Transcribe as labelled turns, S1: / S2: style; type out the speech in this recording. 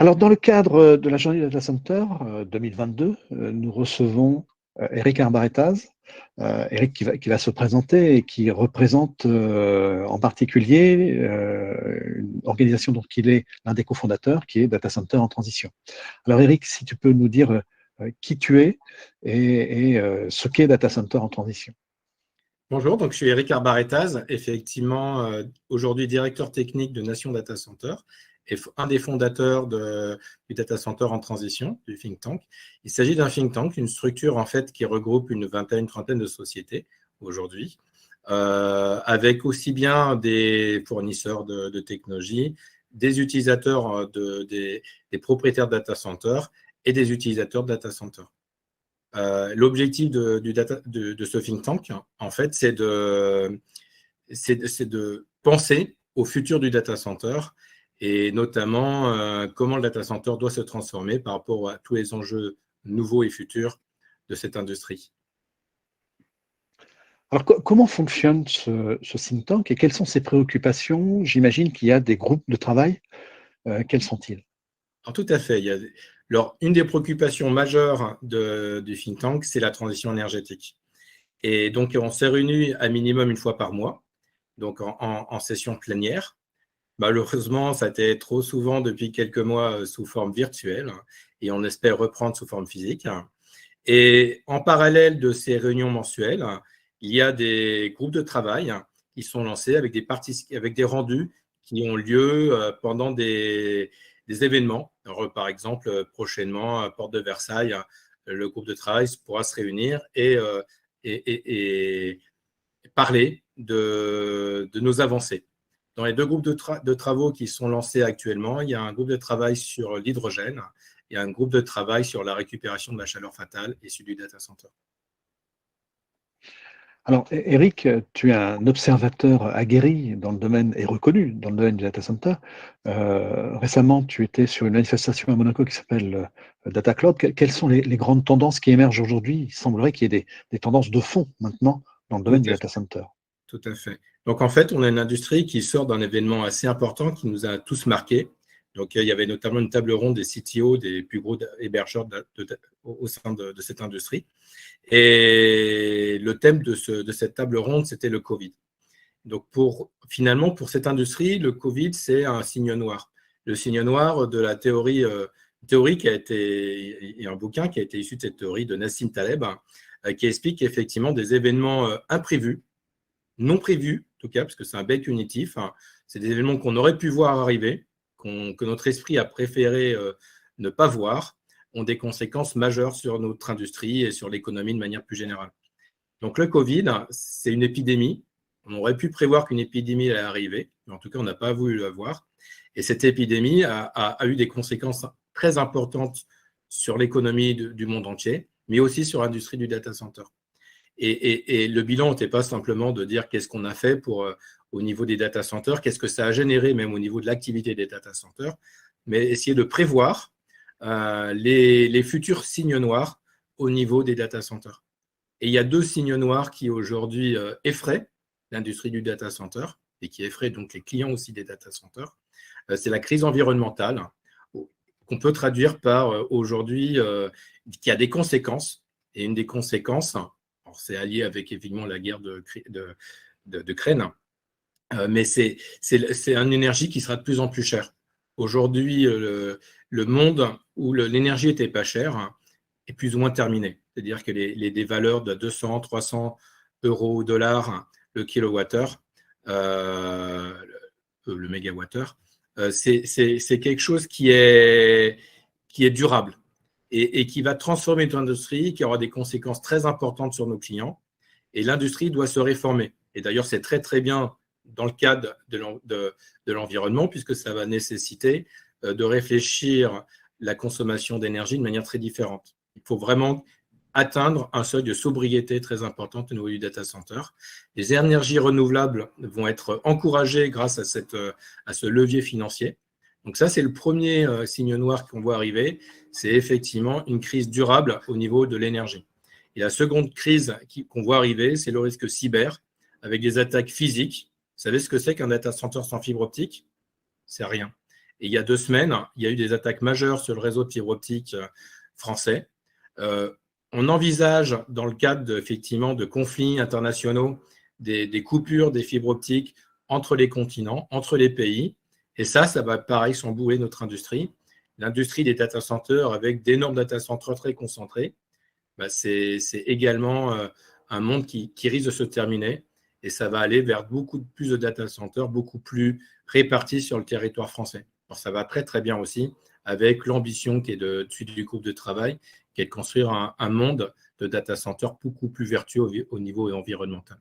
S1: Alors, dans le cadre de la journée Data Center 2022, nous recevons Eric Arbaretaz. Eric qui va se présenter et qui représente en particulier une organisation dont il est l'un des cofondateurs, qui est Data Center en transition. Alors, Eric, si tu peux nous dire qui tu es et ce qu'est Data Center en transition.
S2: Bonjour, donc je suis Eric Arbaretaz, effectivement aujourd'hui directeur technique de Nation Data Center et un des fondateurs du Data Center en transition, du think tank. Il s'agit d'un think tank, une structure en fait qui regroupe une trentaine de sociétés aujourd'hui, avec aussi bien des fournisseurs de technologies, des utilisateurs, des propriétaires de data centers et des utilisateurs de data centers. L'objectif de ce think tank, en fait, c'est de penser au futur du data center et notamment comment le data center doit se transformer par rapport à tous les enjeux nouveaux et futurs de cette industrie.
S1: Alors, comment fonctionne ce think tank et quelles sont ses préoccupations? J'imagine qu'il y a des groupes de travail. Quels sont-ils?
S2: Alors, tout à fait. Alors, une des préoccupations majeures du think tank, c'est la transition énergétique. Et donc, on s'est réunis à minimum une fois par mois, donc en session plénière. Malheureusement, ça a été trop souvent depuis quelques mois sous forme virtuelle et on espère reprendre sous forme physique. Et en parallèle de ces réunions mensuelles, il y a des groupes de travail qui sont lancés avec des rendus qui ont lieu pendant des événements. Alors, par exemple, prochainement, à Porte de Versailles, le groupe de travail pourra se réunir et parler de nos avancées. Dans les deux groupes de travaux qui sont lancés actuellement, il y a un groupe de travail sur l'hydrogène et un groupe de travail sur la récupération de la chaleur fatale issue du data center.
S1: Alors, Eric, tu es un observateur aguerri dans le domaine et reconnu dans le domaine du data center. Récemment, tu étais sur une manifestation à Monaco qui s'appelle Data Cloud. Quelles sont les grandes tendances qui émergent aujourd'hui? Il semblerait qu'il y ait des tendances de fond maintenant dans le domaine du data center.
S2: Tout à fait. Donc, en fait, on a une industrie qui sort d'un événement assez important qui nous a tous marqués. Donc, il y avait notamment une table ronde des CTO, des plus gros hébergeurs au sein de cette industrie. Et le thème de cette table ronde, c'était le Covid. Donc, finalement, pour cette industrie, le Covid, c'est un signe noir. Le signe noir de la théorie qui a été, il y a un bouquin qui a été issu de cette théorie de Nassim Taleb, qui explique effectivement des événements imprévus, non prévus, en tout cas, parce que c'est un biais cognitif. C'est des événements qu'on aurait pu voir arriver, que notre esprit a préféré ne pas voir, ont des conséquences majeures sur notre industrie et sur l'économie de manière plus générale. Donc, le Covid, c'est une épidémie. On aurait pu prévoir qu'une épidémie allait arriver, mais en tout cas, on n'a pas voulu la voir. Et cette épidémie a eu des conséquences très importantes sur l'économie du monde entier, mais aussi sur l'industrie du data center. Et le bilan n'était pas simplement de dire qu'est-ce qu'on a fait au niveau des data centers, qu'est-ce que ça a généré même au niveau de l'activité des data centers, mais essayer de prévoir les futurs signes noirs au niveau des data centers. Et il y a deux signes noirs qui aujourd'hui effraient l'industrie du data center et qui effraient donc les clients aussi des data centers. C'est la crise environnementale qu'on peut traduire par aujourd'hui qui a des conséquences. Et une des conséquences, c'est allié avec évidemment la guerre d'Ukraine, mais c'est une énergie qui sera de plus en plus chère. Aujourd'hui, le monde où l'énergie était pas chère est plus ou moins terminé. C'est-à-dire que des valeurs de 200, 300 euros ou dollars le kilowattheure, le mégawattheure, c'est quelque chose qui est durable et qui va transformer notre industrie, qui aura des conséquences très importantes sur nos clients. Et l'industrie doit se réformer. Et d'ailleurs, c'est très, très bien dans le cadre de l'environnement, puisque ça va nécessiter de réfléchir la consommation d'énergie de manière très différente. Il faut vraiment atteindre un seuil de sobriété très important au niveau du data center. Les énergies renouvelables vont être encouragées grâce à ce levier financier. Donc ça, c'est le premier signe noir qu'on voit arriver. C'est effectivement une crise durable au niveau de l'énergie. Et la seconde crise qu'on voit arriver, c'est le risque cyber, avec des attaques physiques. Vous savez ce que c'est qu'un data center sans fibre optique? C'est rien. Et il y a 2 semaines, il y a eu des attaques majeures sur le réseau de fibre optique français. On envisage, dans le cadre effectivement de conflits internationaux, des coupures des fibres optiques entre les continents, entre les pays. Et ça va pareil chambouler notre industrie. L'industrie des data centers avec d'énormes data centers très concentrés, c'est également un monde qui risque de se terminer. Et ça va aller vers beaucoup plus de data centers, beaucoup plus répartis sur le territoire français. Alors, ça va très, très bien aussi avec l'ambition qui est du groupe de travail, qui est de construire un monde de data centers beaucoup plus vertueux au niveau environnemental.